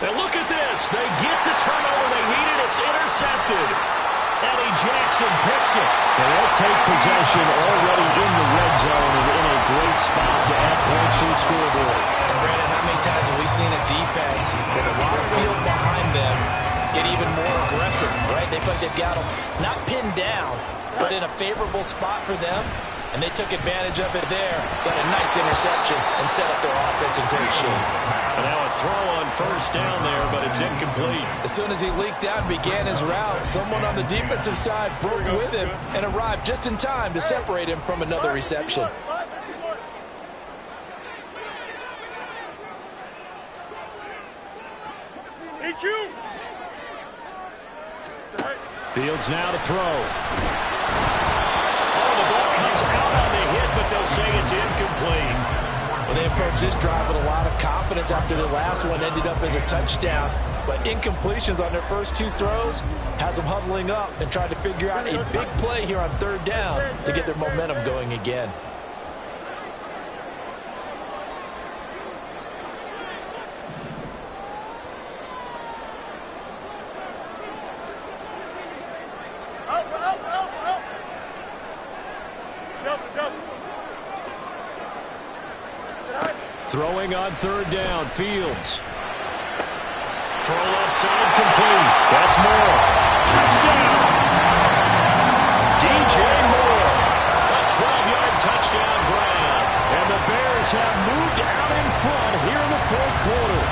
And look at this. They get the turnover they needed. It's intercepted. Eddie Jackson picks it. They'll take possession already in the red zone and in a great spot to add points to the scoreboard. And Brandon, how many times have we seen a defense with a lot of field behind them get even more aggressive, right? They feel like they've got them not pinned down, but in a favorable spot for them, and they took advantage of it there. Got a nice interception and set up their offense in great shape. And now a throw on first down there, but it's incomplete. As soon as he leaked out and began his route, someone on the defensive side broke with him and arrived just in time to separate him from another reception. EQ. Fields now to throw. Oh, the ball comes out on the hit, but they'll say it's incomplete. Well, they approached this drive with a lot of confidence after the last one ended up as a touchdown. But incompletions on their first 2 throws has them huddling up and trying to figure out a big play here on 3rd down to get their momentum going again. Out. Throwing on third down, Fields. Throw left side, complete. That's Moore. Touchdown! DJ Moore. A 12-yard touchdown grab. And the Bears have moved out in front here in the fourth quarter.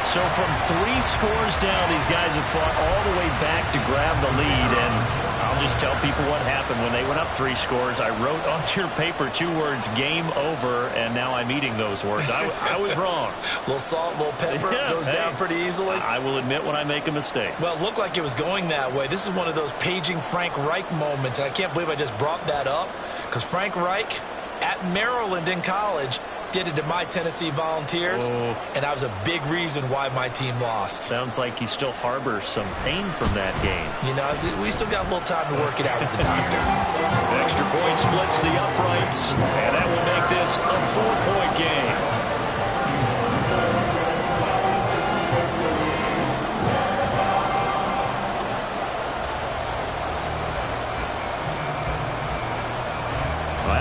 So from 3 scores down, these guys have fought all the way back to grab the lead. And I'll just tell people what happened when they went up 3 scores. I wrote on your paper 2 words, game over, and now I'm eating those words. I was wrong. A little salt, a little pepper, goes down pretty easily. I will admit when I make a mistake. Well, it looked like it was going that way. This is one of those paging Frank Reich moments, and I can't believe I just brought that up, because Frank Reich at Maryland in college did it to my Tennessee Volunteers, and that was a big reason why my team lost. Sounds like you still harbor some pain from that game. You know, we still got a little time to work it out with the doctor. Extra point splits the uprights, and that will make this a 4-point game.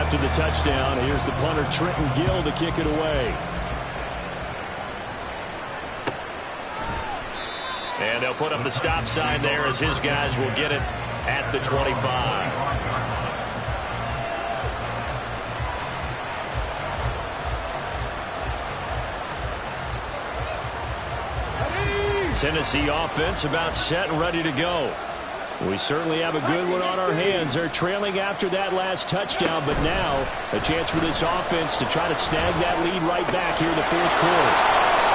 After the touchdown, here's the punter, Trenton Gill, to kick it away. And they'll put up the stop sign there as his guys will get it at the 25. Tennessee offense about set and ready to go. We certainly have a good one on our hands. They're trailing after that last touchdown, but now a chance for this offense to try to snag that lead right back here in the fourth quarter.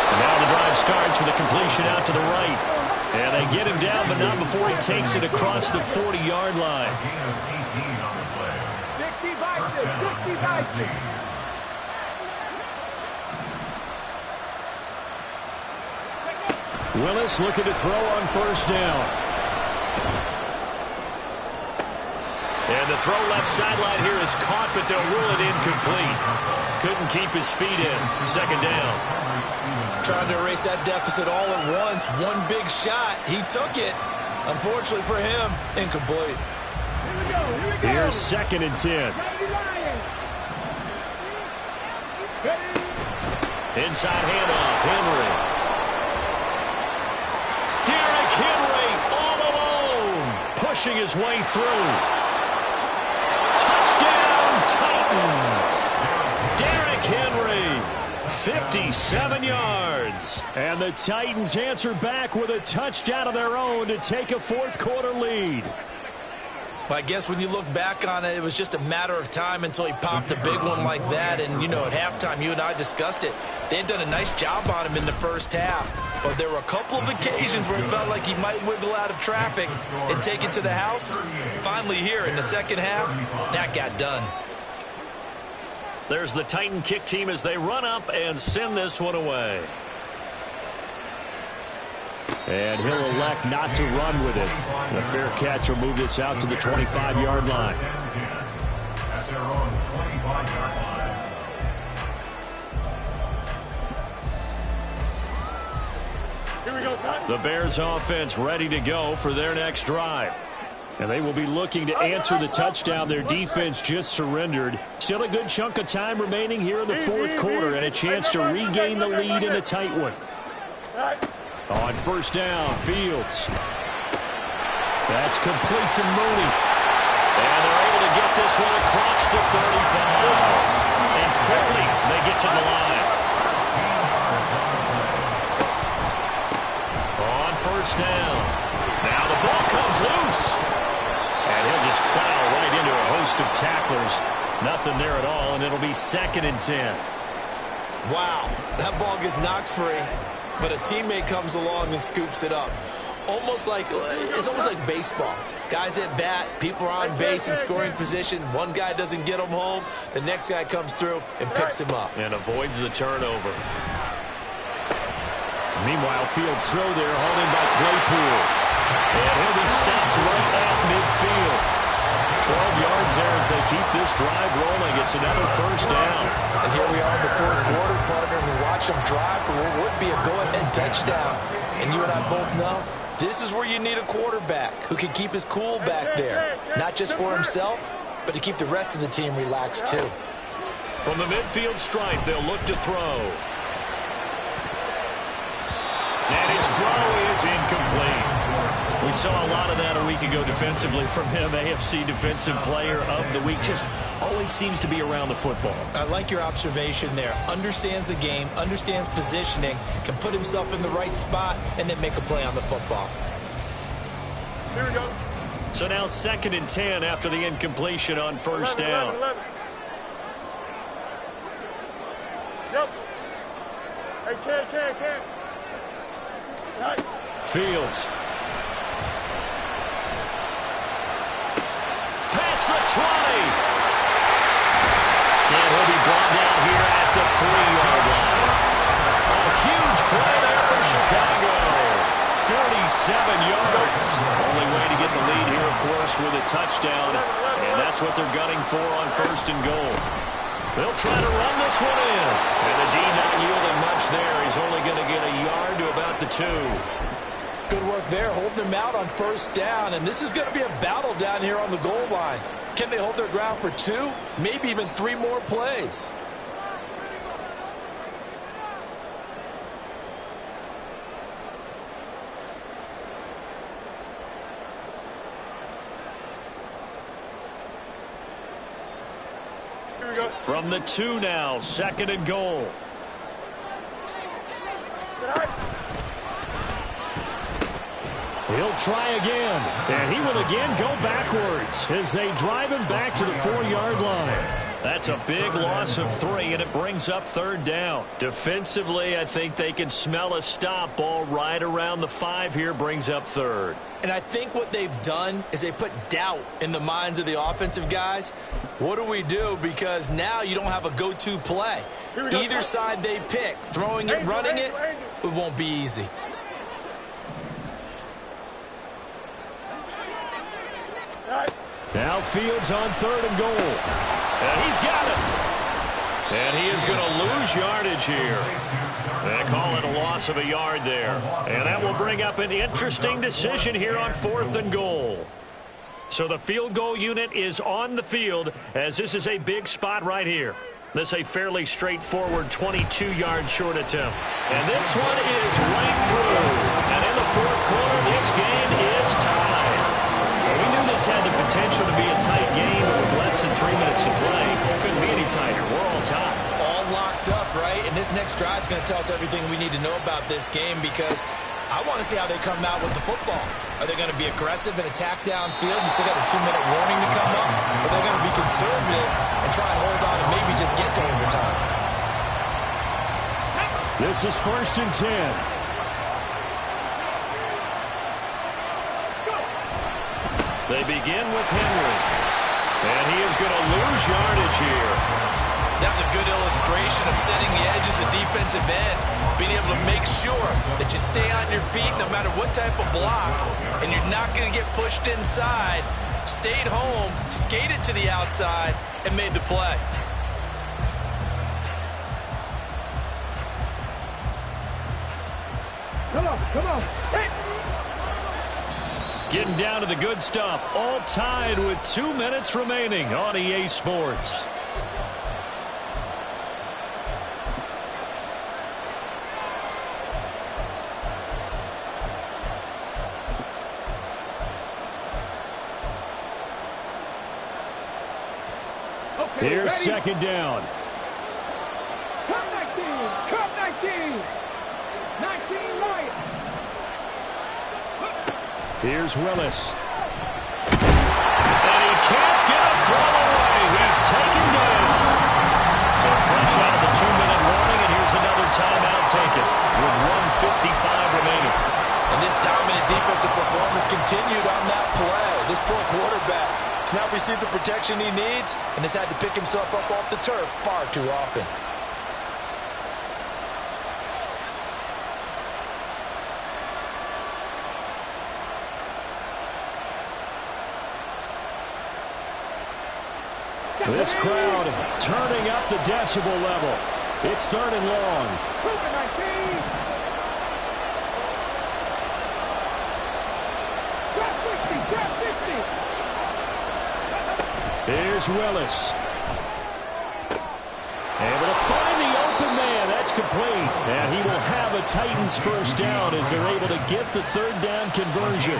And now the drive starts with a completion out to the right. And they get him down, but not before he takes it across the 40-yard line. Willis looking to throw on first down. And the throw left sideline here is caught, but they'll rule it incomplete. Couldn't keep his feet in. Second down. Trying to erase that deficit all at once. One big shot. He took it. Unfortunately for him, incomplete. Here's 2nd and 10. Inside handoff. Henry. Derrick Henry all alone. Pushing his way through. Touchdown, Titans! Derrick Henry, 57 yards. And the Titans answer back with a touchdown of their own to take a fourth-quarter lead. Well, I guess when you look back on it, it was just a matter of time until he popped a big one like that. And, you know, at halftime, you and I discussed it. They had done a nice job on him in the first half. But there were a couple of occasions where it felt like he might wiggle out of traffic and take it to the house. Finally here in the second half, that got done. There's the Titan kick team as they run up and send this one away. And he'll elect not to run with it. The fair catch will move this out to the 25-yard line. At their own 25-yard line. Here we go, son. The Bears offense ready to go for their next drive. And they will be looking to answer the touchdown their defense just surrendered. Still a good chunk of time remaining here in the fourth quarter and a chance to regain the lead in a tight one. On first down, Fields. That's complete to Mooney. And they're able to get this one across the 35. And quickly they get to the line. On first down. Now the ball comes loose. And he'll just plow right into a host of tacklers. Nothing there at all, and it'll be 2nd and 10. Wow, that ball gets knocked free, but a teammate comes along and scoops it up. It's almost like baseball. Guys at bat, people are on base in scoring position. One guy doesn't get him home. The next guy comes through and picks him up. And avoids the turnover. Meanwhile, Fields throw there, hauled in by Claypool. And he'll be stopped right at midfield. 12 yards there as they keep this drive rolling. It's another first down. And here we are in the fourth quarter, partner. We watch them drive for what would be a go-ahead touchdown. And you and I both know this is where you need a quarterback who can keep his cool back there. Not just for himself, but to keep the rest of the team relaxed too. From the midfield stripe, they'll look to throw. And his throw is incomplete. We saw a lot of that a week ago defensively from him. AFC Defensive Player of the Week. Just always seems to be around the football. I like your observation there. Understands the game, understands positioning, can put himself in the right spot, and then make a play on the football. Here we go. So now 2nd and 10 after the incompletion on first 11, down. 11. Yep. Hey, Cam. Right. Fields. Past the 20. And he'll be brought down here at the 3-yard line. A huge play there for Chicago. 47 yards. Only way to get the lead here, of course, with a touchdown. And that's what they're gunning for on 1st and goal. They'll try to run this one in. And the D not yielding much there. He's only going to get a yard to about the 2. Good work there, holding them out on 1st down. And this is going to be a battle down here on the goal line. Can they hold their ground for 2, maybe even 3 more plays? Here we go. From the 2 now, 2nd and goal. He'll try again, and he will again go backwards as they drive him back to the 4-yard line. That's a big loss of 3, and it brings up 3rd down. Defensively, I think they can smell a stop. Ball right around the 5 here brings up 3rd. And I think what they've done is they put doubt in the minds of the offensive guys. What do we do? Because now you don't have a go-to play. Either side they pick, throwing it, running it, it won't be easy. Now Fields on 3rd and goal. And he's got it. And he is going to lose yardage here. They call it a loss of a yard there. And that will bring up an interesting decision here on 4th and goal. So the field goal unit is on the field as this is a big spot right here. This is a fairly straightforward 22-yard short attempt. And this one is right through. And in the 4th quarter, this game is tied. We knew this had the potential to be a tight game, but with less than 3 minutes to play, couldn't be any tighter. We're all tied. All locked up, right? And this next drive is going to tell us everything we need to know about this game because I want to see how they come out with the football. Are they going to be aggressive and attack downfield? You still got a 2-minute warning to come up? Or are they going to be conservative and try and hold on and maybe just get to overtime? This is 1st and 10. They begin with Henry. And he is going to lose yardage here. That's a good illustration of setting the edge as a defensive end. Being able to make sure that you stay on your feet no matter what type of block. And you're not going to get pushed inside. Stayed home, skated to the outside, and made the play. Come on. Hey. Getting down to the good stuff. All tied with 2 minutes remaining on EA Sports. Okay, Here's ready? 2nd down. Come 19. 19 right. Here's Willis. And he can't get a throw away. He's taken down. So fresh out of the 2-minute warning, and here's another timeout taken with 1:55 remaining. And this dominant defensive performance continued on that play. This poor quarterback has not received the protection he needs and has had to pick himself up off the turf far too often. This crowd turning up the decibel level. It's 3rd and long. Here's Willis. Able to find the open man. That's complete. And he will have a Titans first down as they're able to get the third down conversion.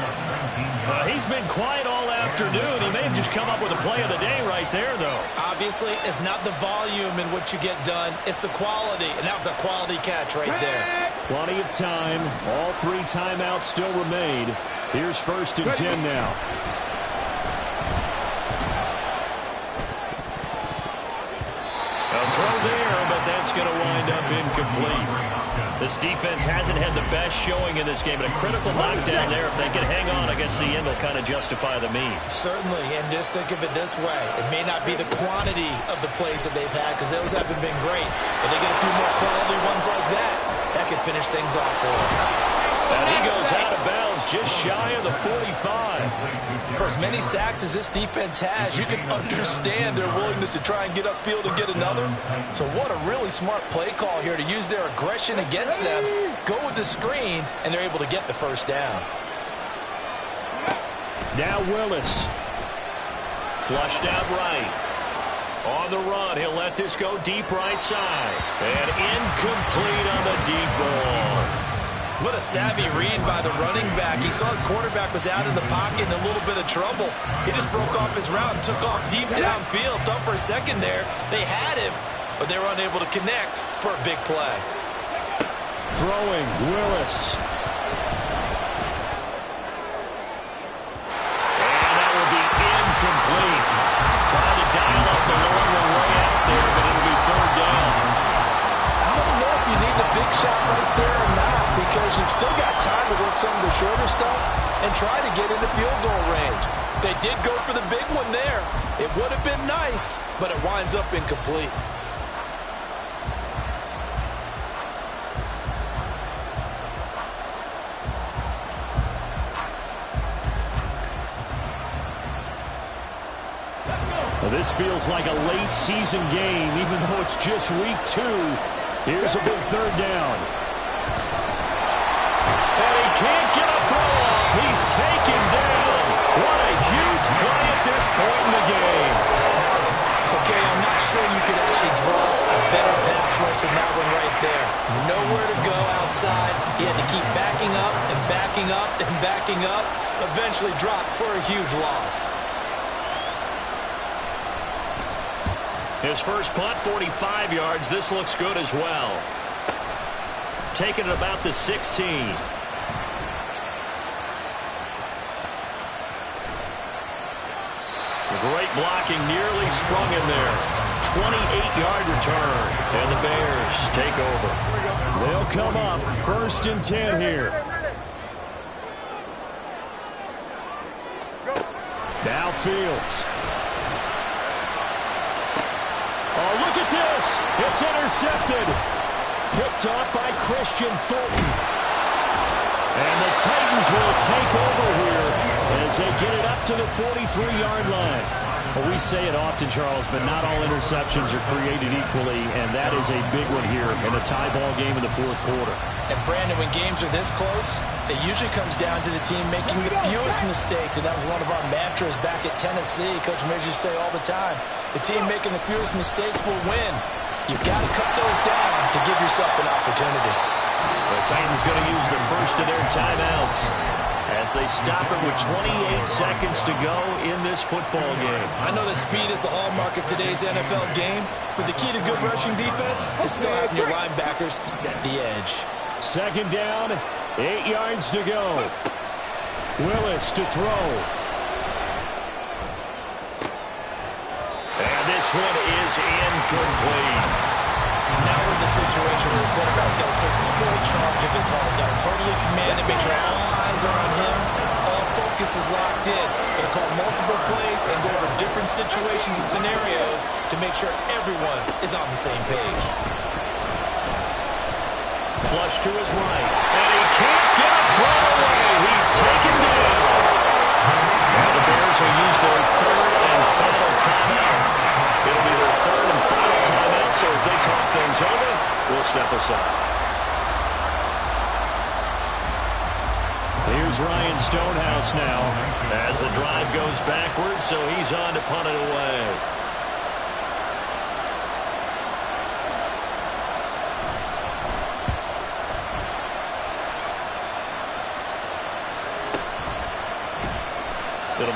He's been quiet all afternoon. He may have just come up with a play of the day right there, though. Obviously, it's not the volume in what you get done. It's the quality, and that was a quality catch right there. Plenty of time. All 3 timeouts still remain. Here's 1st and 10 now. A throw there, but that's going to wind up incomplete. This defense hasn't had the best showing in this game, but a critical knockdown there. If they can hang on against the end, will kind of justify the means. Certainly, and just think of it this way. It may not be the quantity of the plays that they've had, because those haven't been great, but they get a few more quality ones like that. That could finish things off for them. And he goes out of bounds just shy of the 45. For as many sacks as this defense has, you can understand their willingness to try and get upfield and get another. So what a really smart play call here to use their aggression against them, go with the screen, and they're able to get the first down. Now Willis. Flushed out right. On the run, he'll let this go deep right side. And incomplete on the deep ball. What a savvy read by the running back. He saw his quarterback was out of the pocket in a little bit of trouble. He just broke off his route and took off deep downfield. Thought for a second there they had him, but they were unable to connect for a big play. Throwing, Willis. And that will be incomplete. Trying to dial up the long way out there, but it'll be 3rd down. I don't know if you need the big shot right there or not, because you've still got time to work some of the shorter stuff and try to get into field goal range. They did go for the big one there. It would have been nice, but it winds up incomplete. Well, this feels like a late season game, even though it's just week 2. Here's a big 3rd down. And he can't get a throw off. He's taken down. What a huge play at this point in the game. Okay, I'm not sure you could actually draw a better pass rush than that one right there. Nowhere to go outside. He had to keep backing up and backing up and backing up. Eventually dropped for a huge loss. His first punt, 45 yards. This looks good as well. Taking it about the 16. Great blocking, nearly sprung him there. 28-yard return, and the Bears take over. They'll come up 1st and 10 here. Now Fields. Oh, look at this. It's intercepted. Picked off by Christian Fulton. And the Titans will take over here as they get it up to the 43-yard line. Well, we say it often, Charles, but not all interceptions are created equally, and that is a big one here in a tie ball game in the 4th quarter. And, Brandon, when games are this close, it usually comes down to the team making the fewest mistakes, and that was one of our mantras back at Tennessee. Coach Mears used to say all the time, the team making the fewest mistakes will win. You've got to cut those down to give yourself an opportunity. The Titans going to use the first of their timeouts as they stop it with 28 seconds to go in this football game. I know that speed is the hallmark of today's NFL game, but the key to good rushing defense is still having your linebackers set the edge. 2nd down, 8 yards to go. Willis to throw. And this one is incomplete. Now we're in the situation where the quarterback's got to take full charge of his huddle. Got to totally command and make sure all eyes are on him. All focus is locked in. Got to call multiple plays and go over different situations and scenarios to make sure everyone is on the same page. Flush to his right. And he can't get a throw away. He's taken down. Now the Bears will use their 3rd and final timeout. It'll be their 3rd and final timeout, so as they talk things over, we'll step aside. Here's Ryan Stonehouse now as the drive goes backwards, so he's on to punt it away.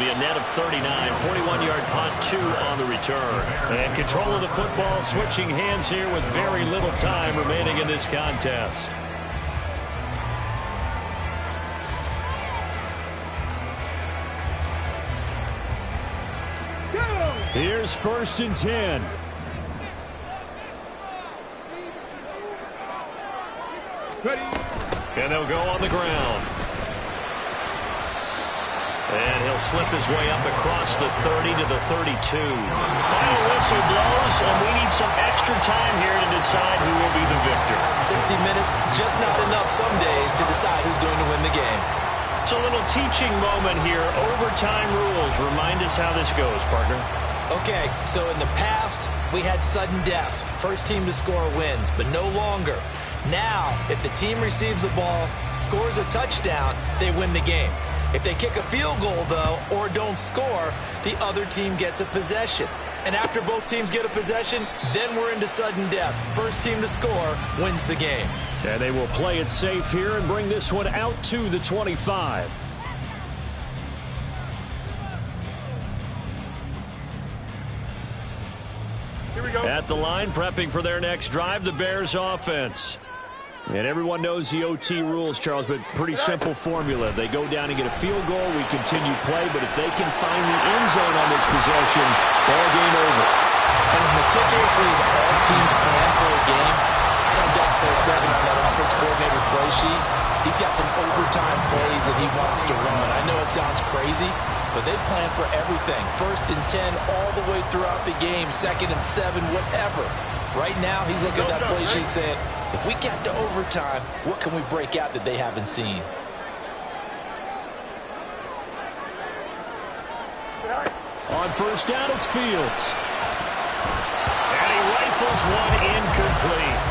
be a net of 39. 41-yard punt, 2 on the return. And control of the football, switching hands here with very little time remaining in this contest. Here's 1st and 10. And they'll go on the ground. And he'll slip his way up across the 30 to the 32. Final whistle blows, and we need some extra time here to decide who will be the victor. 60 minutes, just not enough some days to decide who's going to win the game. It's a little teaching moment here. Overtime rules. Remind us how this goes, partner. Okay, so in the past, we had sudden death. First team to score wins, but no longer. Now, if the team receives the ball, scores a touchdown, they win the game. If they kick a field goal, though, or don't score, the other team gets a possession. And after both teams get a possession, then we're into sudden death. First team to score wins the game. And they will play it safe here and bring this one out to the 25. Here we go. At the line, prepping for their next drive, the Bears offense. And everyone knows the OT rules, Charles, but pretty simple formula. They go down and get a field goal, we continue play, but if they can find the end zone on this possession, ball game over. And as meticulous as all teams plan for a game, I don't doubt for a second on that offense coordinator's play sheet. He's got some overtime plays that he wants to run. I know it sounds crazy, but they plan for everything. 1st and 10 all the way throughout the game, 2nd and 7, whatever. Right now, he's looking at that play sheet saying, if we get to overtime, what can we break out that they haven't seen? On 1st down, it's Fields. And he rifles one incomplete.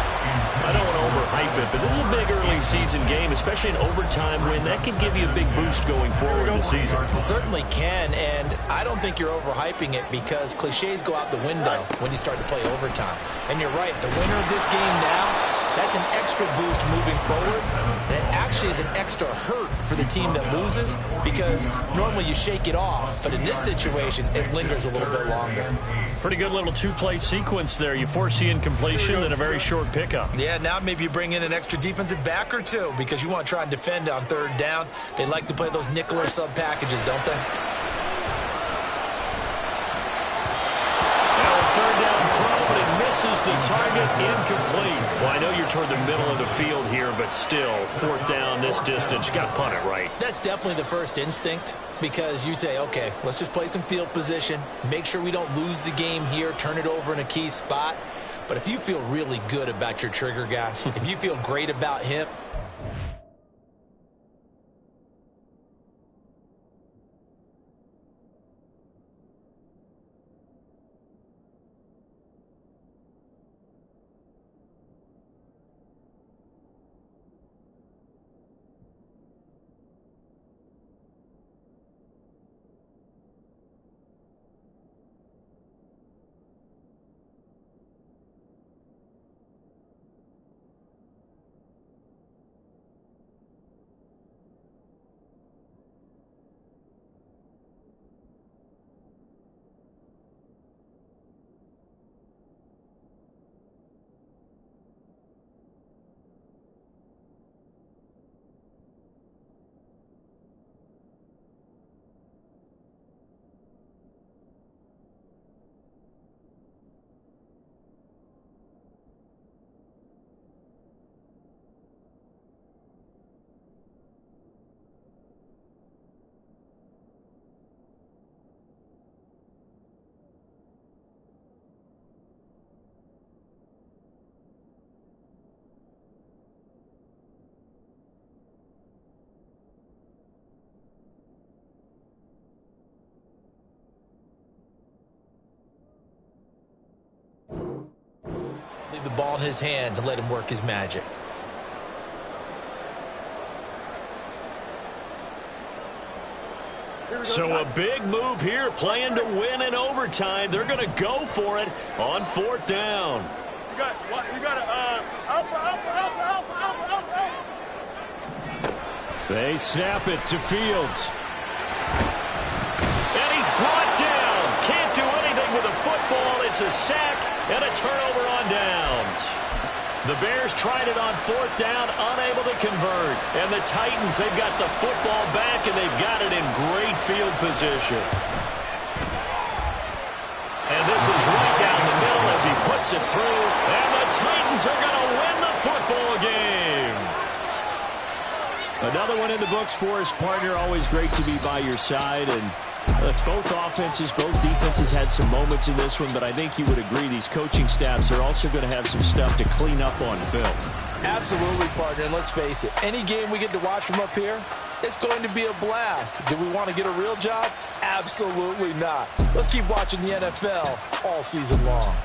I don't want to overhype it, but this is a big early season game, especially an overtime win. That can give you a big boost going forward in the season. It certainly can, and I don't think you're overhyping it because cliches go out the window when you start to play overtime. And you're right, the winner of this game now, that's an extra boost moving forward, and it actually is an extra hurt for the team that loses because normally you shake it off, but in this situation, it lingers a little bit longer. Pretty good little 2-play sequence there. You force the incompletion, then a very short pickup. Yeah, now maybe you bring in an extra defensive back or two because you want to try and defend on 3rd down. They like to play those nickel or sub packages, don't they? Now a 3rd down throw, but it misses the target, incomplete. Well, I know you're toward the middle of the field here, but still, 4th down this distance. You got to punt it right. That's definitely the first instinct because you say, okay, let's just play some field position, make sure we don't lose the game here, turn it over in a key spot. But if you feel really good about your trigger guy, if you feel great about him, leave the ball in his hands and let him work his magic. So a big move here, playing to win in overtime. They're going to go for it on 4th down. You got alpha. They snap it to Fields. football. It's a sack and a turnover on downs. The Bears tried it on 4th down, unable to convert. And the Titans, they've got the football back, and they've got it in great field position. And this is right down the middle as he puts it through. And the Titans are going to win the football game. Another one in the books for his partner. Always great to be by your side. And both offenses, both defenses had some moments in this one, but I think you would agree these coaching staffs are also going to have some stuff to clean up on film. Absolutely, partner, and let's face it, any game we get to watch from up here, it's going to be a blast. Do we want to get a real job? Absolutely not. Let's keep watching the NFL all season long.